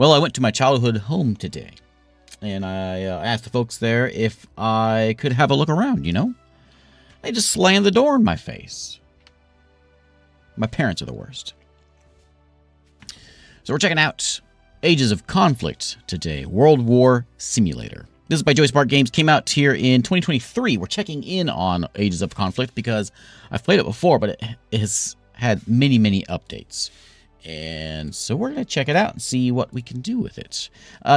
Well, I went to my childhood home today, and I asked the folks there if I could have a look around, you know? They just slammed the door in my face. My parents are the worst. So we're checking out Ages of Conflict today, World War Simulator. This is by Joey Spark Games, came out here in 2023. We're checking in on Ages of Conflict because I've played it before, but it has had many, many updates. And so we're going to check it out and see what we can do with it.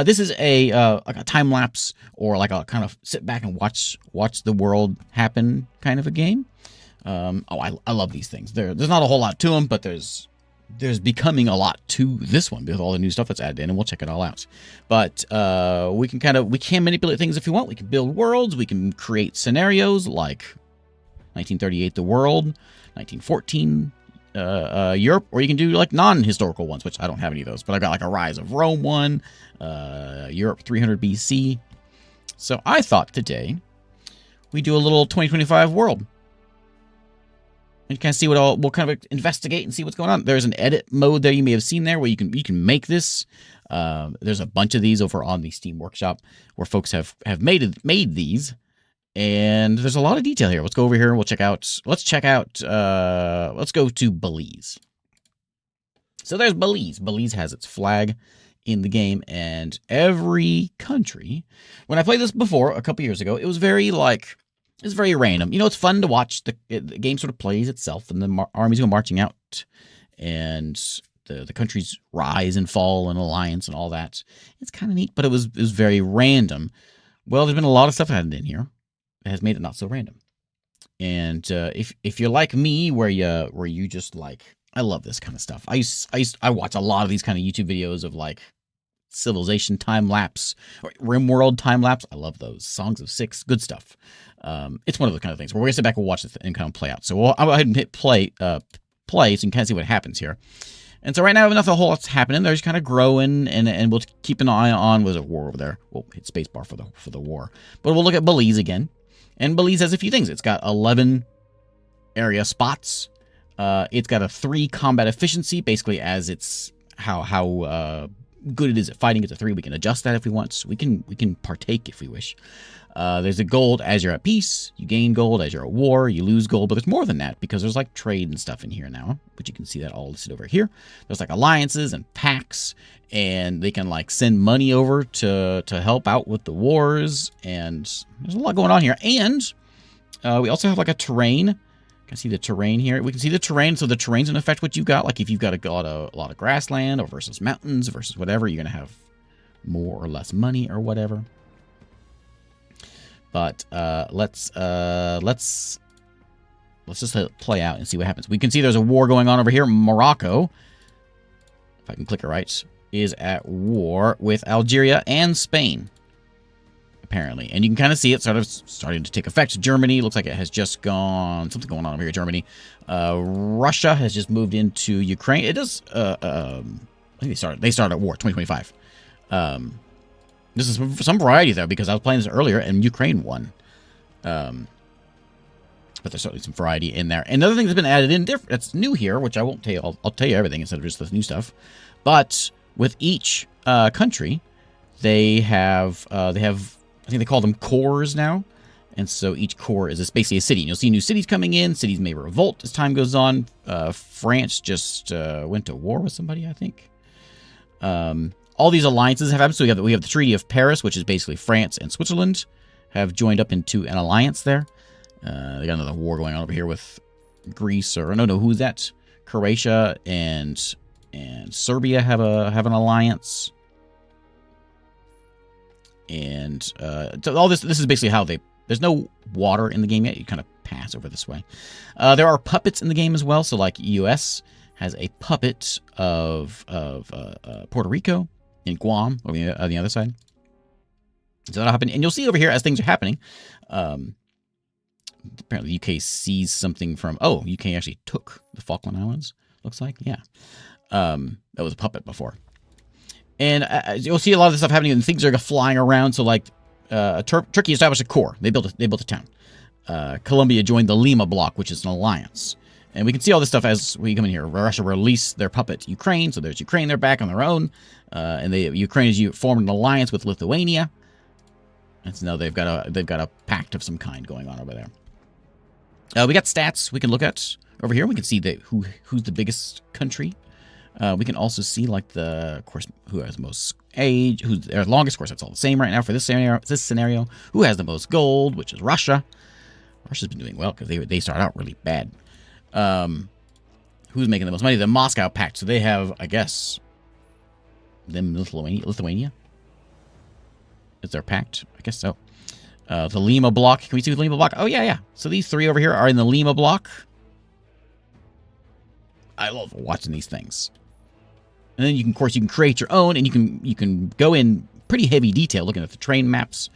This is a like a time lapse, or like a kind of sit back and watch the world happen kind of a game. I love these things. There's not a whole lot to them, but there's becoming a lot to this one with all the new stuff that's added in, and we'll check it all out. But we can manipulate things if you want. We can build worlds. We can create scenarios like 1938, the world, 1914. Europe, or you can do like non-historical ones, which I don't have any of those, but I've got like a Rise of Rome one, Europe 300 BC. So I thought today we do a little 2025 world and kind of see we'll kind of investigate and see what's going on. There's an edit mode there you may have seen there where you can make this. There's a bunch of these over on the Steam Workshop where folks have made these. And there's a lot of detail here. Let's go over here and let's go to Belize. So there's Belize. Belize has its flag in the game, and every country, when I played this before a couple years ago, it was very random. You know, it's fun to watch. The game sort of plays itself, and the armies go marching out, and the countries rise and fall in alliance and all that. It's kind of neat, but it was very random. Well, there's been a lot of stuff added in here. Has made it not so random. And if you're like me, where you just like, I love this kind of stuff. I watch a lot of these kind of YouTube videos of like Civilization time lapse or RimWorld time lapse. I love those. Songs of Six, good stuff. It's one of those kind of things where we're gonna sit back and watch this and kind of play out. So I'll go ahead and hit play so you can kind of see what happens here. And so right now, nothing a whole lot's happening. They're just kind of growing, and we'll keep an eye on. Was a war over there? We'll hit spacebar for the war, but we'll look at Belize again. And Belize has a few things. It's got 11 area spots. It's got a 3 combat efficiency, basically as it's how good it is at fighting. It's a 3. We can adjust that if we want. So we can partake if we wish. There's a gold as you're at peace. You gain gold as you're at war. You lose gold, but there's more than that because there's like trade and stuff in here now, but you can see that all listed over here. There's like alliances and pacts, and they can like send money over to help out with the wars, and there's a lot going on here. And we also have like a terrain. You can see the terrain here. We can see the terrain, so the terrain's gonna affect what you've got. Like if you've got a lot of grassland or versus mountains versus whatever, you're gonna have more or less money or whatever. But let's just let it play out and see what happens. We can see there's a war going on over here. Morocco, if I can click it right, is at war with Algeria and Spain, apparently. And you can kind of see it sort of starting to take effect. Germany looks like it has just gone, something going on over here. Germany, Russia has just moved into Ukraine. It does. I think they started at war 2025. This is some variety there because I was playing this earlier and Ukraine won. But there's certainly some variety in there. Another thing that's been added in that's new here, which I won't tell you. I'll tell you everything instead of just the new stuff. But with each country, they have I think they call them cores now. And so each core is basically a city. And you'll see new cities coming in. Cities may revolt as time goes on. France just went to war with somebody, I think. All these alliances have happened. So we have the Treaty of Paris, which is basically France and Switzerland have joined up into an alliance there. They got another war going on over here with Greece, or no, who's that? Croatia and Serbia have an alliance. And so all this is basically how there's no water in the game yet. You kind of pass over this way. There are puppets in the game as well. So like US has a puppet of Puerto Rico and Guam on the other side. So that'll happen. And you'll see over here as things are happening. Apparently the UK sees something from... Oh, UK actually took the Falkland Islands, looks like. Yeah. That was a puppet before. And you'll see a lot of this stuff happening and things are flying around. So like Turkey established a core. They built a town. Colombia joined the Lima bloc, which is an alliance. And we can see all this stuff as we come in here. Russia released their puppet Ukraine, so there's Ukraine. They're back on their own, and Ukraine has formed an alliance with Lithuania, and so now they've got a pact of some kind going on over there. We got stats we can look at over here. We can see who's the biggest country. We can also see like of course, who has the most age, who's their longest. Of course, that's all the same right now for this scenario. Who has the most gold, which is Russia. Russia's been doing well because they start out really bad. Who's making the most money? The Moscow Pact. So they have, I guess, them Lithuania. Is their pact? I guess so. The Lima block. Can we see the Lima block? Oh yeah. So these three over here are in the Lima block. I love watching these things. And then of course you can create your own, and you can go in pretty heavy detail looking at the terrain maps.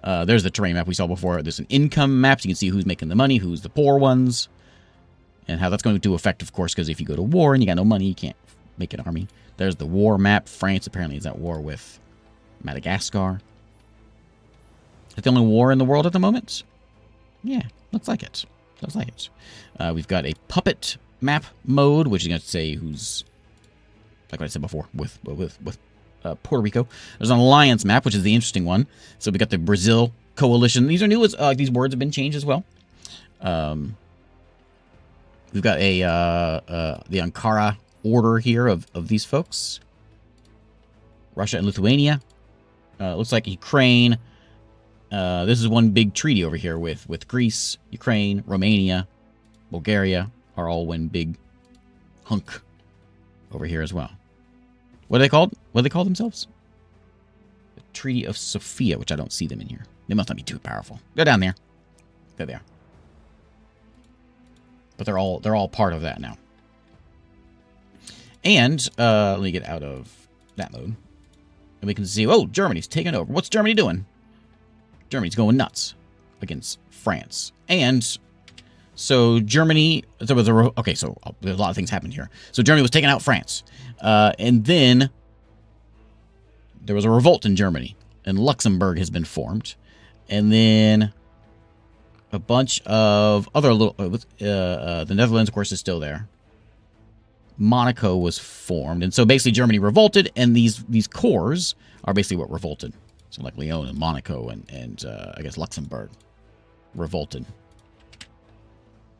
There's the terrain map we saw before. There's an income map, so you can see who's making the money, who's the poor ones, and how that's going to affect, of course, because if you go to war and you got no money, you can't make an army. There's the war map. France apparently is at war with Madagascar. Is that the only war in the world at the moment? Yeah, looks like it. Looks like it. We've got a puppet map mode, which is going to say who's, like what I said before, with Puerto Rico. There's an alliance map, which is the interesting one. So we got the Brazil coalition. These are new. These words have been changed as well. We've got the Ankara order here of these folks. Russia and Lithuania. Looks like Ukraine. This is one big treaty over here with Greece, Ukraine, Romania, Bulgaria are all one big hunk over here as well. What are they called? What do they call themselves? The Treaty of Sofia, which I don't see them in here. They must not be too powerful. Go down there. There they are. But they're all part of that now. And let me get out of that mode. And we can see, oh, Germany's taking over. What's Germany doing? Germany's going nuts against France. And so Germany, there was okay, so there's a lot of things happened here. So Germany was taking out France. And then there was a revolt in Germany, and Luxembourg has been formed. And then a bunch of other little, the Netherlands, of course, is still there. Monaco was formed. And so basically Germany revolted, and these cores are basically what revolted. So like Lyon and Monaco and I guess Luxembourg revolted.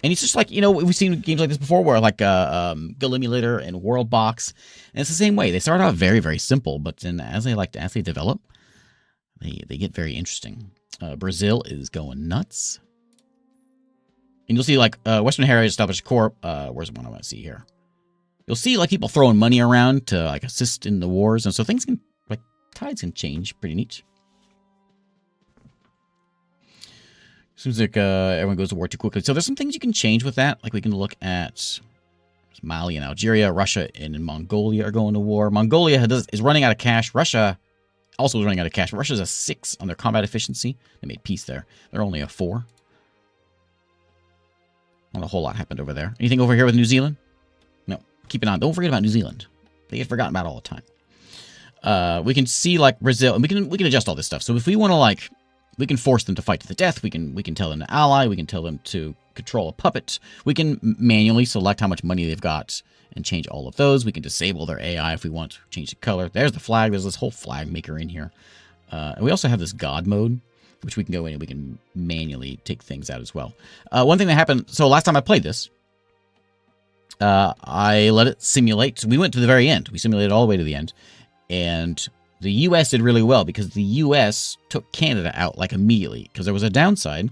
And it's just like, we've seen games like this before where like Galimulator and World Box. And it's the same way. They start out very, very simple, but then as they develop, they get very interesting. Brazil is going nuts. And you'll see like Western Heritage Established Corp. Where's the one I want to see here? You'll see like people throwing money around to like assist in the wars. And so things can, like, tides can change. Pretty neat. Seems like everyone goes to war too quickly. So there's some things you can change with that. Like we can look at Mali and Algeria. Russia and Mongolia are going to war. Mongolia is running out of cash. Russia also is running out of cash. Russia's a 6 on their combat efficiency. They made peace there. They're only a 4. Not a whole lot happened over there. Anything over here with New Zealand? No. Keep it on. Don't forget about New Zealand. They get forgotten about all the time. We can see like Brazil, and we can adjust all this stuff. So if we want to like, we can force them to fight to the death. We can tell them to ally. We can tell them to control a puppet. We can manually select how much money they've got and change all of those. We can disable their AI if we want to change the color. There's the flag. There's this whole flag maker in here. And we also have this God mode, which we can go in and we can manually take things out as well. One thing that happened, so last time I played this, I let it simulate. We went to the very end. We simulated all the way to the end. And the U.S. did really well because the U.S. took Canada out like immediately because there was a downside.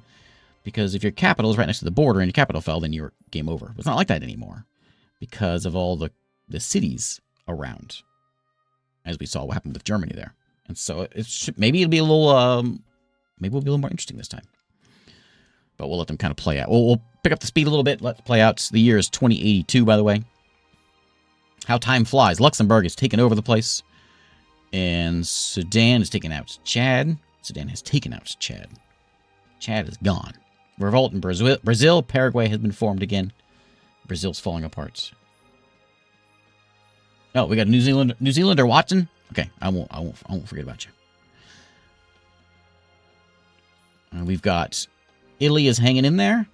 Because if your capital is right next to the border and your capital fell, then you're game over. But it's not like that anymore because of all the cities around, as we saw what happened with Germany there. And so maybe it'll be a little, maybe we'll be a little more interesting this time. But we'll let them kind of play out. We'll pick up the speed a little bit. Let it play out. The year is 2082, by the way. How time flies. Luxembourg has taken over the place. And Sudan has taken out Chad. Sudan has taken out Chad. Chad is gone. Revolt in Brazil. Paraguay has been formed again. Brazil's falling apart. Oh, we got New Zealand. New Zealander watching. Okay, I won't forget about you. We've got Italy is hanging in there,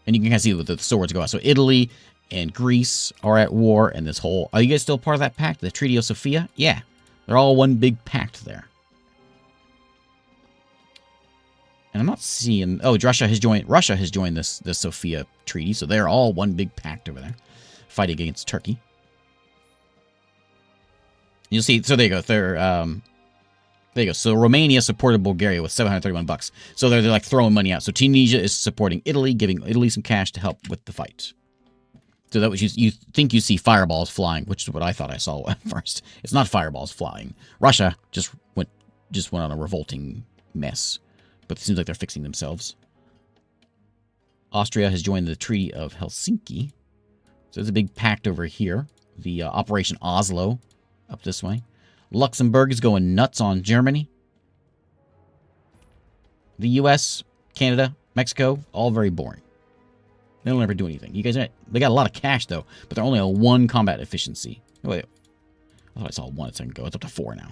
And you can kind of see what the swords go out. So Italy and Greece are at war, and this whole... Are you guys still part of that pact? The Treaty of Sofia? Yeah. They're all one big pact there. And I'm not seeing... Oh, Russia has joined this Sofia Treaty, so they're all one big pact over there, fighting against Turkey. You'll see... So there you go. They're... There you go. So Romania supported Bulgaria with $731. So they're like throwing money out. So Tunisia is supporting Italy, giving Italy some cash to help with the fight. So that was you think you see fireballs flying, which is what I thought I saw at first. It's not fireballs flying. Russia just went on a revolting mess, but it seems like they're fixing themselves. Austria has joined the Treaty of Helsinki. So there's a big pact over here. The Operation Oslo up this way. Luxembourg is going nuts on Germany. The U.S., Canada, Mexico, all very boring. They don't ever do anything. You guys, they got a lot of cash, though, but they're only on 1 combat efficiency. Oh, wait, I thought I saw 1 a second ago. It's up to 4 now.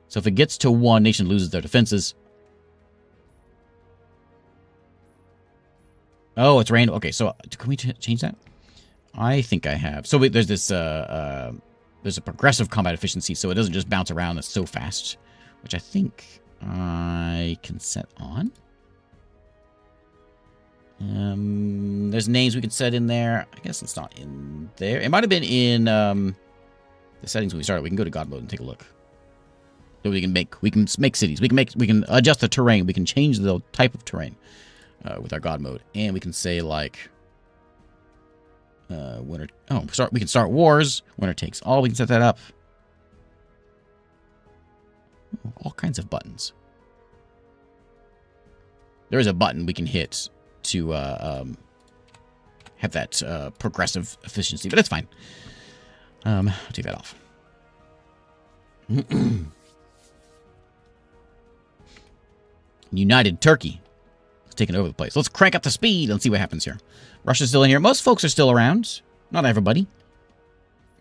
So if it gets to 1, nation loses their defenses. Oh, it's random. Okay, so can we change that? I think I have. So wait, there's this... There's a progressive combat efficiency, so it doesn't just bounce around so fast, which I think I can set on. There's names we can set in there. I guess it's not in there. It might have been in the settings when we started. We can go to God mode and take a look. So we can make cities. We can adjust the terrain. We can change the type of terrain with our God mode, and we can say like. Winner. Oh, we can start wars. Winner takes all. We can set that up. Oh, all kinds of buttons. There is a button we can hit to have that progressive efficiency, but that's fine. I'll take that off. United Turkey is taking over the place. Let's crank up the speed and see what happens here. Russia's still in here. Most folks are still around. Not everybody.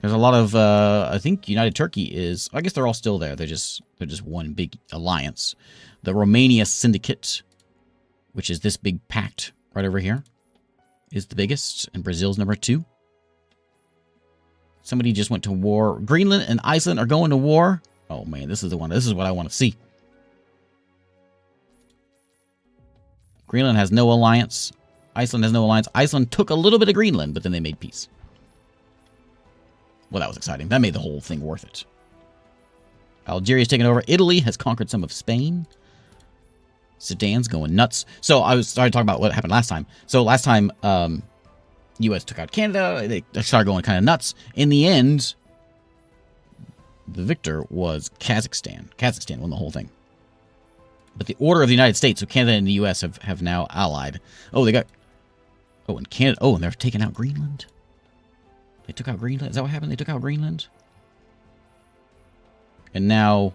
There's a lot of, I think United Turkey is, I guess they're all still there. They're just one big alliance. The Romania Syndicate, which is this big pact right over here, is the biggest, and Brazil's number 2. Somebody just went to war. Greenland and Iceland are going to war. Oh man, this is the one. This is what I want to see. Greenland has no alliance. Iceland has no alliance. Iceland took a little bit of Greenland, but then they made peace. Well, that was exciting. That made the whole thing worth it. Algeria's taken over. Italy has conquered some of Spain. Sudan's going nuts. So I started talking about what happened last time. So last time, U.S. took out Canada. They started going kind of nuts. In the end, the victor was Kazakhstan. Kazakhstan won the whole thing. But the order of the United States, so Canada and the U.S. have now allied. Oh, they got... Oh, and Canada... Oh, and they're taking out Greenland? They took out Greenland? Is that what happened? They took out Greenland? And now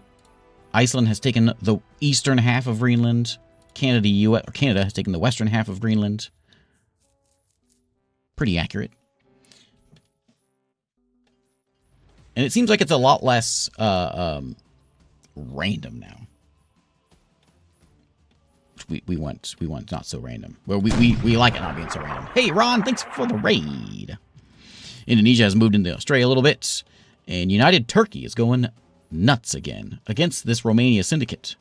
Iceland has taken the eastern half of Greenland. Canada has taken the western half of Greenland. Pretty accurate. And it seems like it's a lot less random now. We want not so random. Well, we like it not being so random. Hey, Ron, thanks for the raid. Indonesia has moved into Australia a little bit, and United Turkey is going nuts again against this Romania syndicate.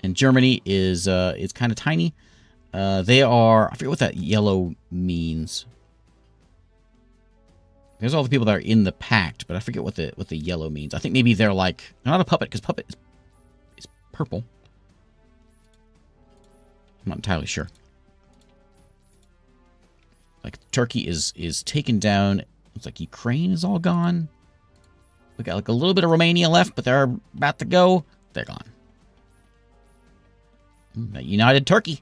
And Germany is kind of tiny. They are, I forget what that yellow means. There's all the people that are in the pact, but I forget what the yellow means. I think maybe they're like, not a puppet, because puppet is purple. I'm not entirely sure. Like, Turkey is taken down. It's like Ukraine is all gone. We got like a little bit of Romania left, but they're about to go. They're gone. United Turkey.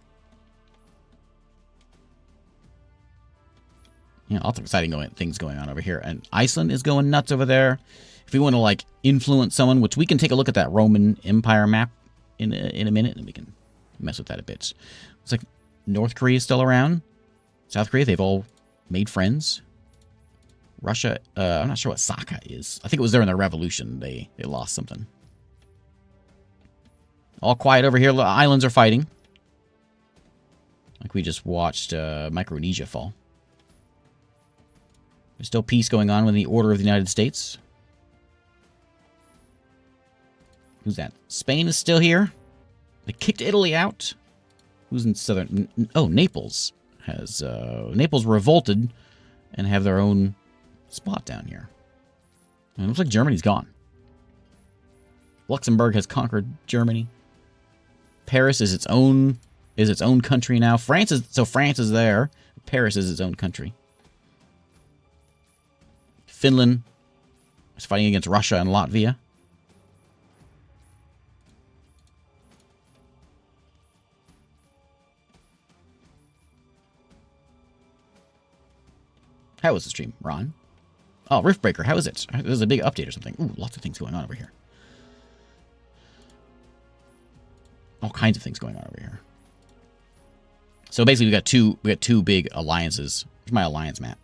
Yeah, lots of exciting things going on over here. And Iceland is going nuts over there. If we want to, like, influence someone, which we can take a look at that Roman Empire map in a minute, and we can mess with that a bit. It's like North Korea is still around. South Korea, they've all made friends. Russia, I'm not sure what Saka is. I think it was there in the revolution. They lost something. All quiet over here. The islands are fighting. Like we just watched Micronesia fall. There's still peace going on with the Order of the United States. Who's that? Spain is still here. They kicked Italy out. Who's in southern... Oh, Naples has... Naples revolted and have their own spot down here. And it looks like Germany's gone. Luxembourg has conquered Germany. Paris is its own country now. France is there. Paris is its own country. Finland is fighting against Russia and Latvia. How is the stream, Ron? Oh, Riftbreaker, how is it? There's a big update or something. Ooh, lots of things going on over here. All kinds of things going on over here. So basically, we got two big alliances. Here's my alliance map.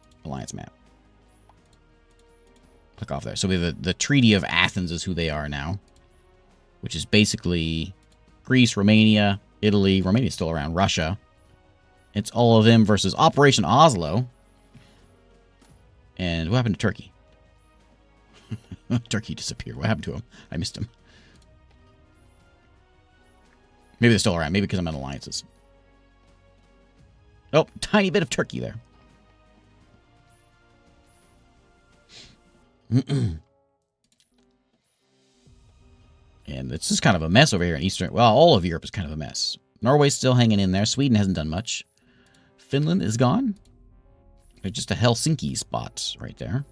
Click off there. So we have the Treaty of Athens is who they are now, which is basically Greece, Romania, Italy. Romania's still around. Russia. It's all of them versus Operation Oslo. And what happened to Turkey? Turkey disappeared. What happened to him? I missed him. Maybe they're still around. Maybe because I'm in alliances. Oh, tiny bit of Turkey there. And it's just kind of a mess over here in Eastern... Well, all of Europe is kind of a mess. Norway's still hanging in there. Sweden hasn't done much. Finland is gone. There's just a Helsinki spot right there.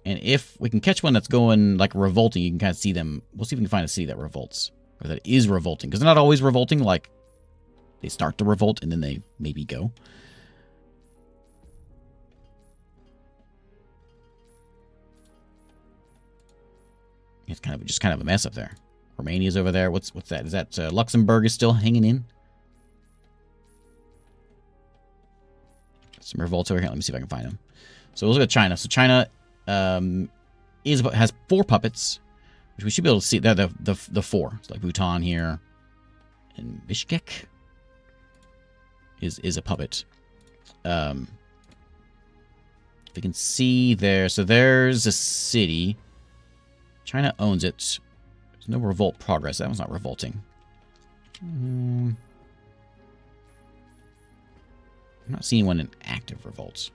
And if we can catch one that's going, like, revolting, you can kind of see them. We'll see if we can find a city that revolts. Or that is revolting. Because they're not always revolting. Like, they start to revolt and then they maybe go. It's just kind of a mess up there. Romania's over there. What's that? Is that Luxembourg is still hanging in? Some revolts over here. Let me see if I can find them. So we'll look at China. So China has 4 puppets, which we should be able to see. They're the 4. It's like Bhutan here, and Bishkek is a puppet. If you can see there, so there's a city. China owns it. There's no revolt progress. That one's not revolting. I'm not seeing one in active revolts.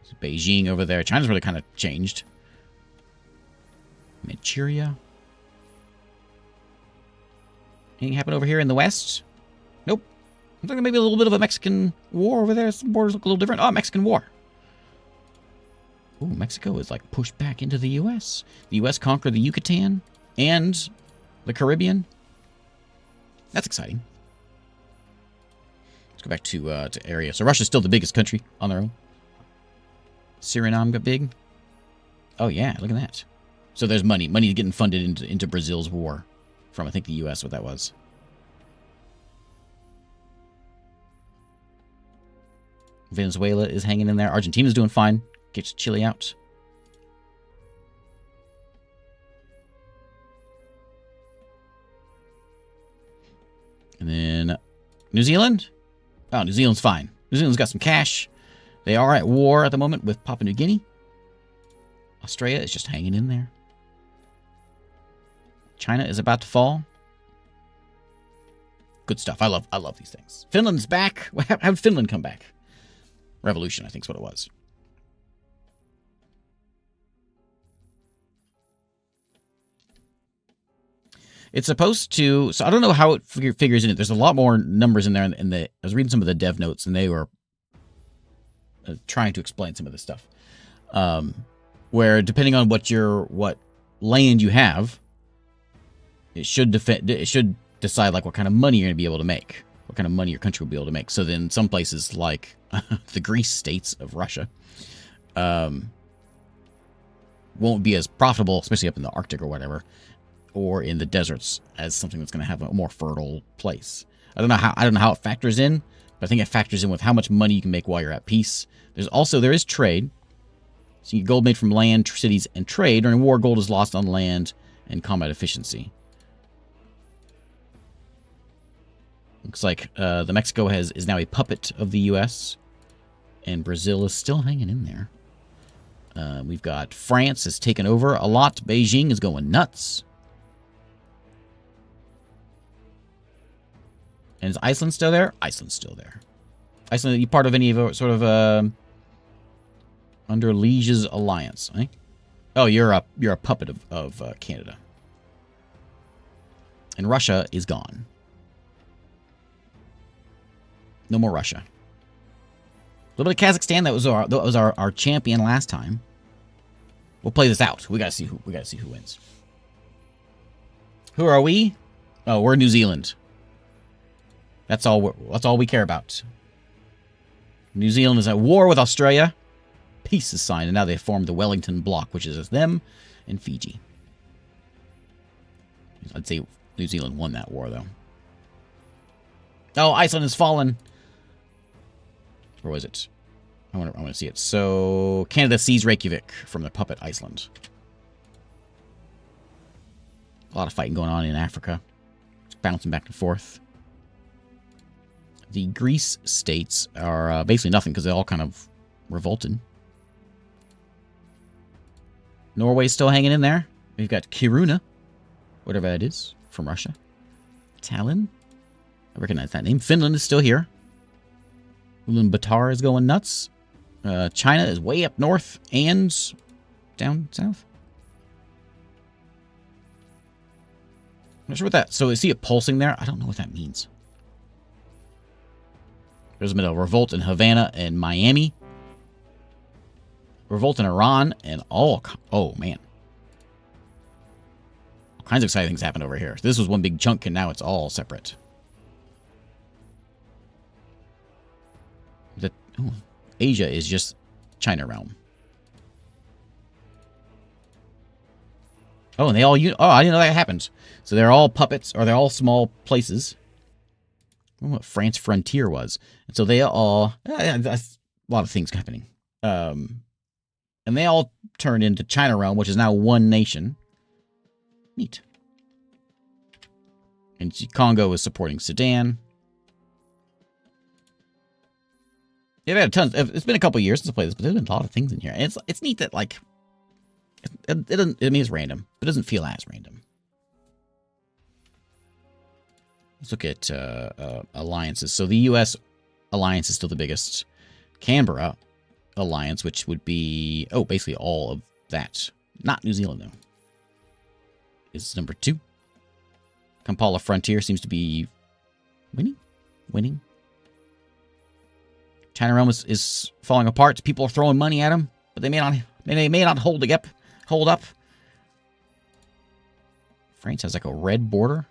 There's Beijing over there. China's really kind of changed. Manchuria. Anything happen over here in the west? Nope. Looks like maybe a little bit of a Mexican war over there. Some borders look a little different. Oh, Mexican war. Ooh, Mexico is like pushed back into the U.S. The U.S. conquered the Yucatan and the Caribbean. That's exciting. Let's go back to area. So Russia's still the biggest country on their own. Suriname got big. Oh yeah, look at that. So there's money. Money getting funded into Brazil's war from, I think, the U.S. what that was. Venezuela is hanging in there. Argentina's doing fine. Gets Chile out. And then New Zealand. Oh, New Zealand's fine. New Zealand's got some cash. They are at war at the moment with Papua New Guinea. Australia is just hanging in there. China is about to fall. Good stuff. I love these things. Finland's back. How did Finland come back? Revolution, I think is what it was. It's supposed to... So I don't know how it figures in it. There's a lot more numbers in there. And I was reading some of the dev notes, and they were trying to explain some of this stuff. Where depending on what land you have, it should decide like what kind of money you're going to be able to make. What kind of money your country will be able to make. So then some places like the Greece states of Russia won't be as profitable, especially up in the Arctic or whatever, or in the deserts, as something that's going to have a more fertile place. I don't know how it factors in, but I think it factors in with how much money you can make while you're at peace. There is trade. So you get gold made from land, cities, and trade. During war, gold is lost on land and combat efficiency. Looks like the Mexico is now a puppet of the U.S., and Brazil is still hanging in there. We've got France has taken over a lot. Beijing is going nuts. And is Iceland still there? Iceland's still there. Iceland, are you part of any of sort of under Liege's alliance? Eh? Oh, you're a puppet of Canada. And Russia is gone. No more Russia. A little bit of Kazakhstan. That was our champion last time. We'll play this out. We gotta see who wins. Who are we? Oh, we're New Zealand. That's all we care about. New Zealand is at war with Australia. Peace is signed, and now they've formed the Wellington Bloc, which is them and Fiji. I'd say New Zealand won that war, though. Oh, Iceland has fallen. Where was it? I want to see it. So, Canada seized Reykjavik from the puppet Iceland. A lot of fighting going on in Africa. Just bouncing back and forth. The Greece states are basically nothing because they all kind of revolted. Norway's still hanging in there. We've got Kiruna, whatever that is, from Russia. Tallinn. I recognize that name. Finland is still here. Ulaanbaatar is going nuts. China is way up north and down south. I'm not sure what that... So is he a pulsing there? I don't know what that means. There's been a revolt in Havana and Miami. Revolt in Iran and all... Oh, man. All kinds of exciting things happened over here. This was one big chunk and now it's all separate. Asia is just China realm. Oh, and they all... Oh, I didn't know that happened. So they're all puppets, or they're all small places. I don't know what France frontier was. And so they all... That's a lot of things happening. And they all turned into China realm, which is now one nation. Neat. And Congo is supporting Sudan. Yeah, I've had tons. It's been a couple years since I played this, but there's been a lot of things in here. And it's neat that, like, it doesn't... I mean, it's random, but it doesn't feel as random. Let's look at alliances. So the U.S. alliance is still the biggest. Canberra alliance, which would be... Oh, basically all of that. Not New Zealand, though. Is number 2. Kampala Frontier seems to be winning. China realm is falling apart. People are throwing money at them, but they may not hold up. France has like a red border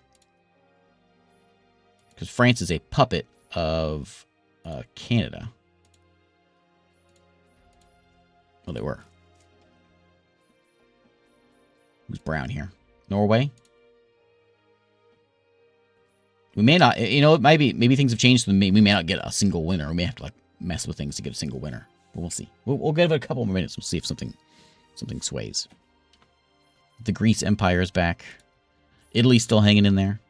because France is a puppet of Canada. Well, they were. Who's brown here? Norway. We may not. You know, maybe things have changed. We may not get a single winner. We may have to like mess with things to get a single winner. But we'll see. We'll give it a couple more minutes. We'll see if something sways. The Greece Empire is back. Italy's still hanging in there.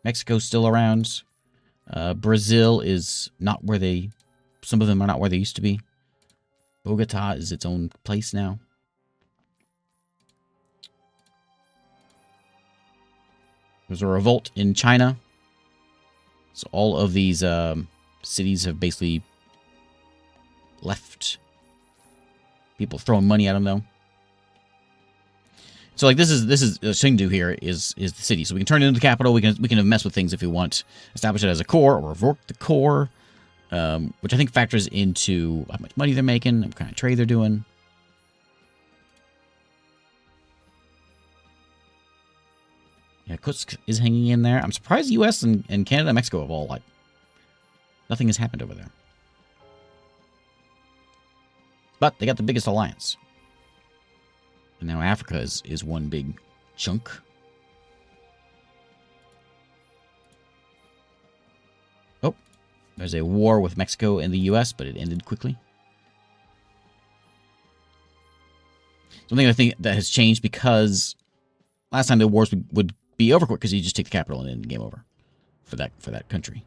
Mexico's still around. Brazil is not where they... Some of them are not where they used to be. Bogota is its own place now. There's a revolt in China. So all of these cities have basically left. People throwing money at them, though. So like this is Chengdu here is the city. So we can turn it into the capital. We can mess with things if we want. Establish it as a core or revoke the core, which I think factors into how much money they're making, what kind of trade they're doing. Yeah, Kutsk is hanging in there. I'm surprised the U.S. and Canada and Mexico have all, like, nothing has happened over there. But they got the biggest alliance. And now Africa is one big chunk. Oh, there's a war with Mexico and the U.S., but it ended quickly. Something I think that has changed because last time the wars would be over quick because you just take the capital and then game over for that country.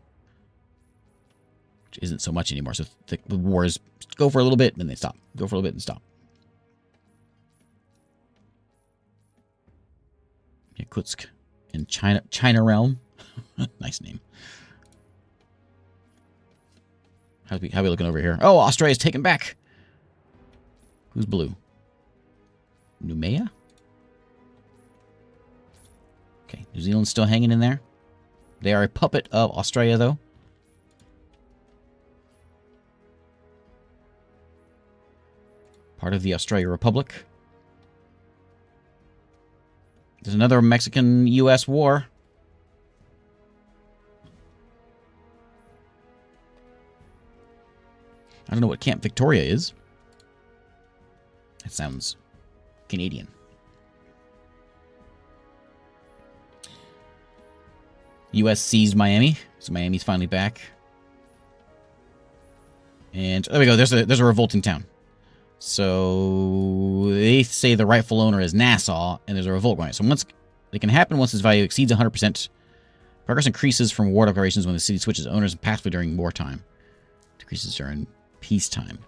Which isn't so much anymore. So the wars go for a little bit, then they stop. Go for a little bit and stop. Yakutsk in China realm. Nice name. How are we looking over here? Oh, Australia's taken back. Who's blue? Noumea? Okay, New Zealand's still hanging in there. They are a puppet of Australia, though. Part of the Australia Republic. There's another Mexican-U.S. war. I don't know what Camp Victoria is. That sounds Canadian. U.S. seized Miami, so Miami's finally back. And there we go. There's a revolting town. So they say the rightful owner is Nassau, and there's a revolt going on. So it can happen once its value exceeds 100%. Progress increases from war declarations when the city switches owners passively during wartime. Decreases during peacetime.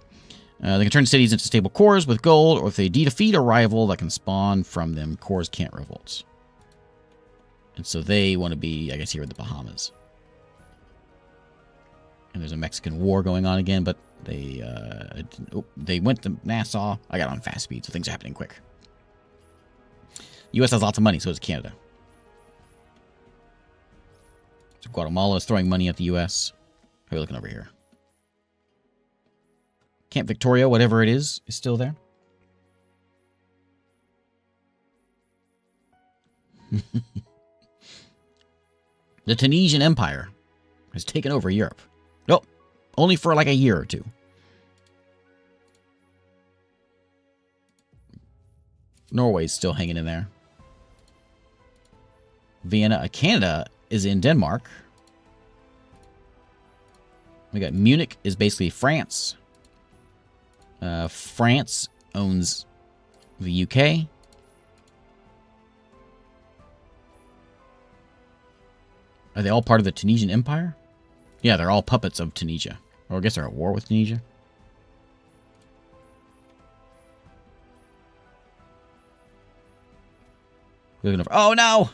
They can turn cities into stable cores with gold, or if they defeat a rival that can spawn from them, cores can't revolt. And so they want to be, I guess, here in the Bahamas. And there's a Mexican war going on again, but they went to Nassau. I got on fast speed, so things are happening quick. U.S. has lots of money, so does Canada. So Guatemala is throwing money at the U.S. How are we looking over here? Camp Victoria, whatever it is still there. The Tunisian Empire has taken over Europe. Nope. Only for like a year or two. Norway's still hanging in there. Vienna, Canada is in Denmark. We got Munich is basically France. France owns the UK. Are they all part of the Tunisian Empire? Yeah, they're all puppets of Tunisia. Or I guess they're at war with Tunisia. Oh no!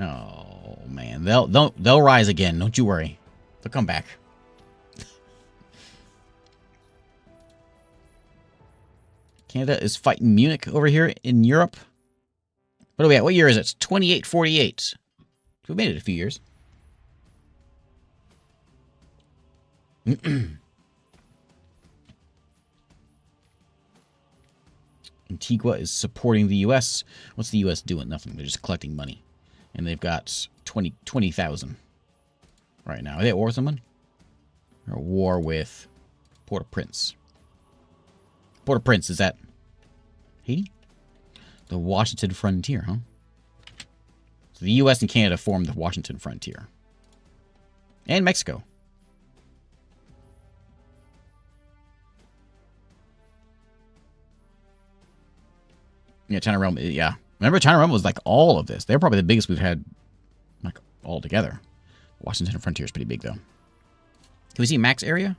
Oh man, they'll rise again. Don't you worry. They'll come back. Canada is fighting Munich over here in Europe. What are we at? What year is it? It's 2848. We made it a few years. Antigua is supporting the U.S. What's the U.S. doing? Nothing. They're just collecting money. And they've got 20,000 right now. Are they at war with someone? They're at war with Port-au-Prince. Port-au-Prince, is that Haiti? The Washington frontier, huh? So the U.S. and Canada formed the Washington frontier. And Mexico. Yeah, China Realm, yeah. Remember, China Realm was like all of this. They're probably the biggest we've had, like, all together. Washington frontier is pretty big, though. Can we see max area?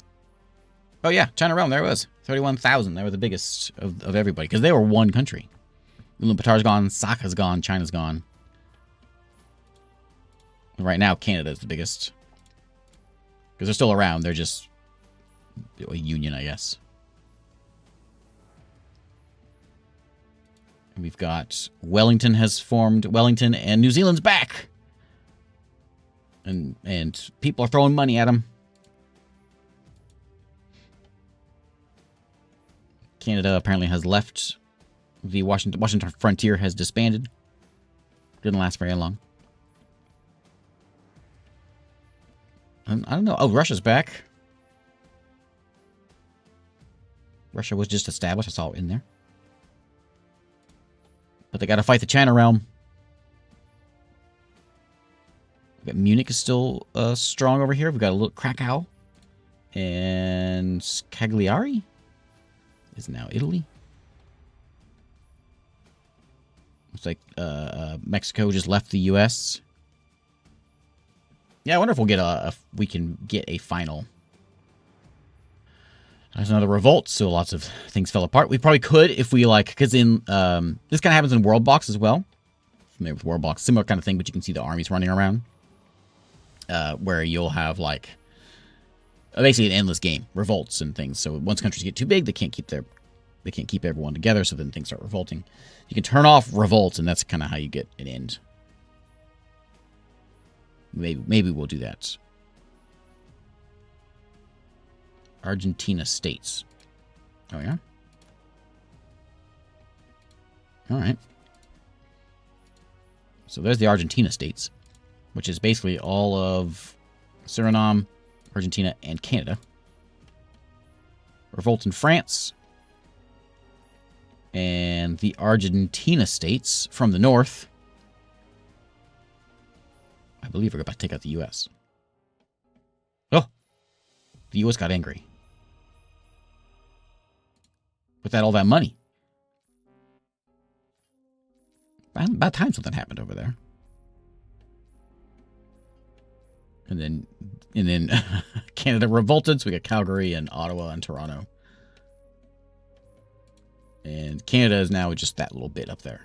Oh, yeah, China Realm, there it was. 31,000. They were the biggest of everybody, because they were one country. Ulaanbaatar's gone, Saka's gone, China's gone. Right now, Canada's the biggest. Because they're still around. They're just a union, I guess. And we've got Wellington has formed. Wellington and New Zealand's back. And people are throwing money at them. Canada apparently has left. The Washington frontier has disbanded. Didn't last very long. I don't know. Oh, Russia's back. Russia was just established. I saw it in there. But they got to fight the China Realm. We got Munich is still strong over here. We've got a little Krakow. And Cagliari? is now Italy. Looks like Mexico just left the U.S. Yeah, I wonder if we'll get we can get a final. There's another revolt, so lots of things fell apart. We probably could if we like, because in this kind of happens in World Box as well. Maybe with World Box, similar kind of thing, but you can see the armies running around, where you'll have like basically an endless game, revolts and things. So once countries get too big, they can't keep everyone together. So then things start revolting. You can turn off revolts, and that's kind of how you get an end. Maybe we'll do that. Argentina states. Oh yeah. All right. So there's the Argentina states, which is basically all of Suriname, Argentina, and Canada. Revolt in France. And the Argentina states from the north. I believe we're about to take out the U.S. Oh! The U.S. got angry. With all that money. About time something happened over there. And then Canada revolted, so we got Calgary and Ottawa and Toronto. And Canada is now just that little bit up there.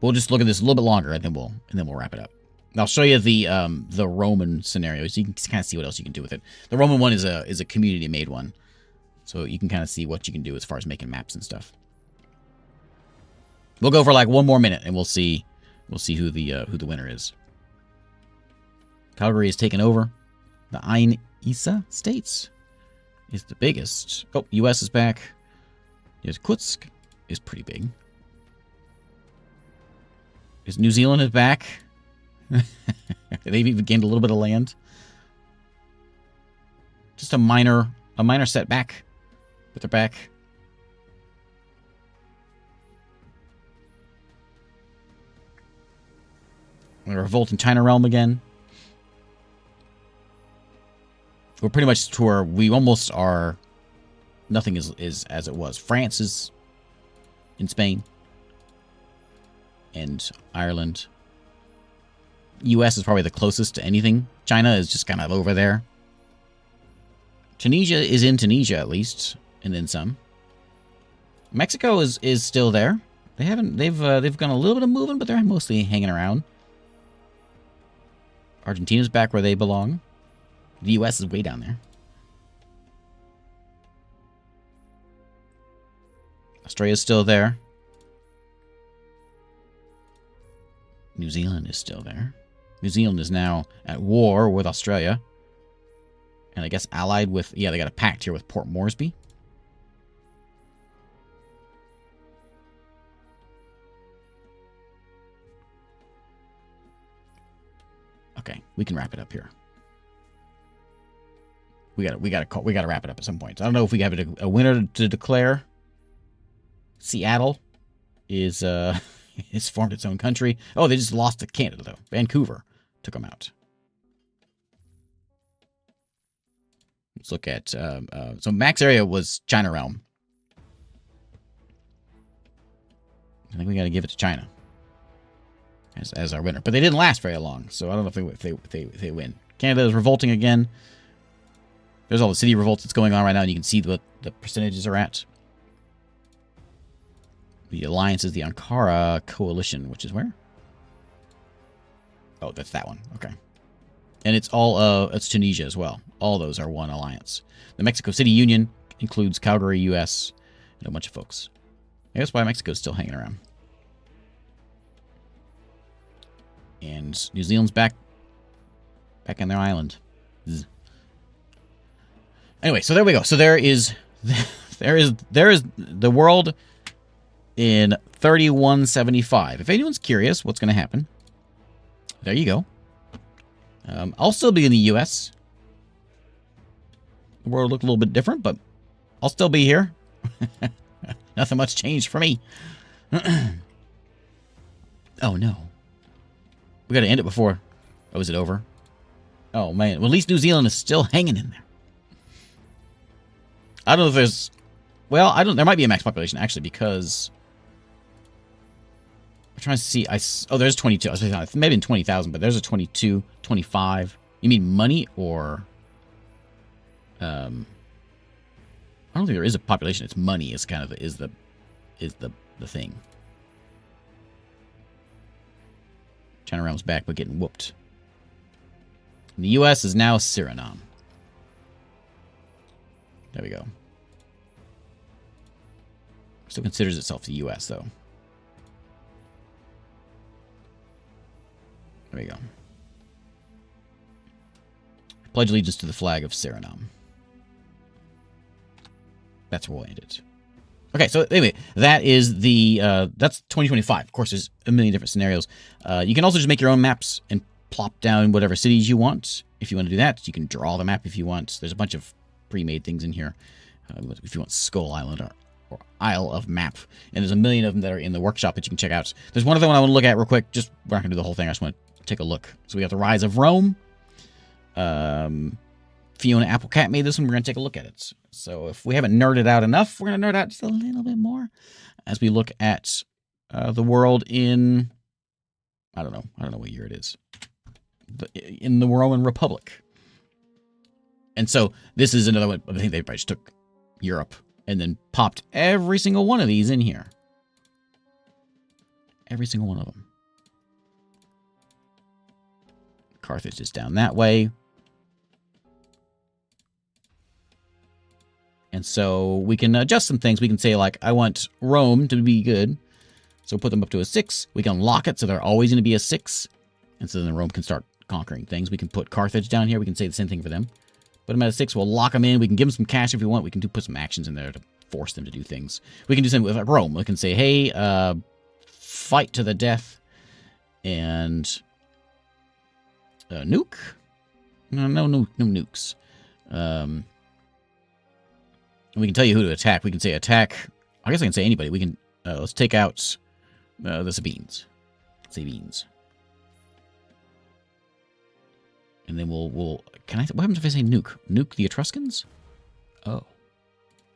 We'll just look at this a little bit longer, and then we'll wrap it up. And I'll show you the Roman scenario, so you can kind of see what else you can do with it. The Roman one is a community made one, so you can kind of see what you can do as far as making maps and stuff. We'll go for like one more minute, and we'll see who the winner is. Calgary is taken over. The Ain Isa states is the biggest. Oh, U.S. is back. Yes, Kutsk is pretty big. Is New Zealand is back. They've even gained a little bit of land. Just a minor setback, but they're back. We're gonna revolt in China realm again. We're pretty much to where we almost are. Nothing is as it was. France is in Spain. And Ireland. U.S. is probably the closest to anything. China is just kind of over there. Tunisia is in Tunisia at least, and then some. Mexico is still there. They've gone a little bit of moving, but they're mostly hanging around. Argentina's back where they belong. The U.S. is way down there. Australia's still there. New Zealand is still there. New Zealand is now at war with Australia. And I guess allied with... Yeah, they got a pact here with Port Moresby. Okay, we can wrap it up here. We gotta wrap it up at some point. I don't know if we have a winner to declare. Seattle is it's formed its own country. Oh, they just lost to Canada though. Vancouver took them out. Let's look at so max area was China realm. I think we got to give it to China as our winner, but they didn't last very long, so I don't know if they win. Canada is revolting again. There's all the city revolts that's going on right now, and you can see what the percentages are at. The alliance is the Ankara coalition, which is where? Oh, that's that one. Okay. And it's all it's Tunisia as well. All those are one alliance. The Mexico City Union includes Calgary, U.S., and a bunch of folks. Maybe that's why Mexico's still hanging around. And New Zealand's back on their island. Zzz. Anyway, so there we go. So there is the world in 3175. If anyone's curious what's going to happen, there you go. I'll still be in the U.S. The world looked a little bit different, but I'll still be here. Nothing much changed for me. Oh, no. We got to end it before. Oh, is it over? Oh, man. Well, at least New Zealand is still hanging in there. I don't know if there's... Well, I don't... There might be a max population, actually, because... I'm trying to see... Oh, there's 22. I was thinking maybe in 20,000, but there's a 22, 25. You mean money or... I don't think there is a population. It's money is kind of the thing. China realm's back, but getting whooped. And the U.S. is now Suriname. There we go. Still considers itself the U.S., though. There we go. Pledge allegiance to the flag of Suriname. That's where we'll end it. Okay, so anyway, that is the, that's 2025. Of course, there's a million different scenarios. You can also just make your own maps and plop down whatever cities you want. If you want to do that, you can draw the map if you want. There's a bunch of pre-made things in here. If you want Skull Island or Isle of Map. And there's a million of them that are in the workshop that you can check out. There's one other one I want to look at real quick. Just, we're not going to do the whole thing. I just want to take a look. So we got the Rise of Rome. Fiona Applecat made this one. We're going to take a look at it. So if we haven't nerded out enough, we're going to nerd out just a little bit more as we look at the world in, I don't know what year it is, but in the Roman Republic. And so this is another one. I think they probably just took Europe and then popped every single one of these in here. Every single one of them. Carthage is down that way. And so we can adjust some things. We can say, like, I want Rome to be good. So put them up to a 6. We can lock it so they're always going to be a 6. And so then Rome can start conquering things. We can put Carthage down here. We can say the same thing for them. Put them at a 6. We'll lock them in. We can give them some cash if we want. We can put some actions in there to force them to do things. We can do something with like Rome. We can say, hey, fight to the death. And nuke? No nukes. We can tell you who to attack. We can say attack. I guess I can say anybody. We can, let's take out the Sabines. Sabines. And then we'll, can I, what happens if I say nuke? Nuke the Etruscans? Oh.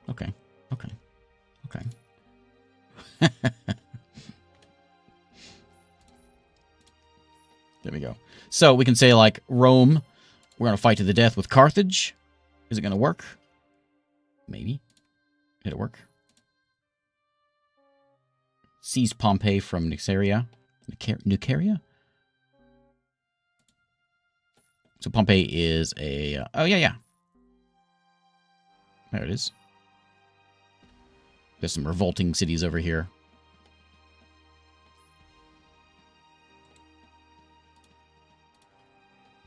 Okay. Okay. Okay. There we go. So we can say, like, Rome, we're going to fight to the death with Carthage. Is it going to work? Maybe. Did it work? Seized Pompeii from Nuceria. Nuceria? So Pompeii is a... oh, yeah. There it is. There's some revolting cities over here.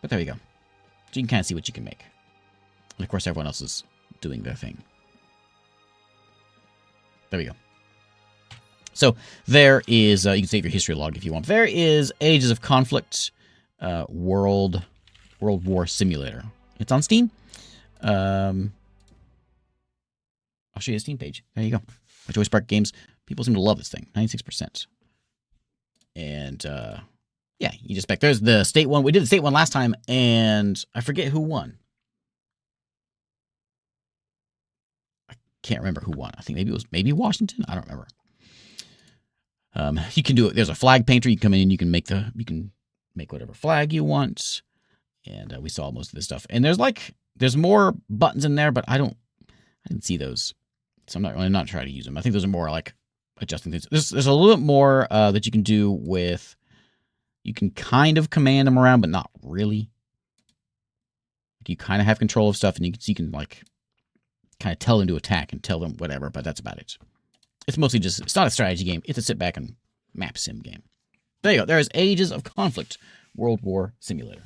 But there we go. So you can kind of see what you can make. And of course, everyone else is doing their thing. There we go. So there is, you can save your history log if you want. There is Ages of Conflict World War Simulator. It's on Steam. I'll show you the Steam page. There you go. Joy Spark Games. People seem to love this thing. 96%. And yeah, you just back. There's the state one. We did the state one last time, and I forget who won. Can't remember who won. I think maybe it was Washington. I don't remember. You can do it. There's a flag painter. You come in and you can make whatever flag you want. And we saw most of this stuff. And there's more buttons in there, but I didn't see those. So I'm not trying to use them. I think those are more like adjusting things. There's a little bit more that you can do with, you can kind of command them around, but not really. You kind of have control of stuff, and you can like kind of tell them to attack and tell them whatever, but that's about it. It's mostly just, it's not a strategy game. It's a sit back and map sim game. There you go. There is Ages of Conflict World War Simulator.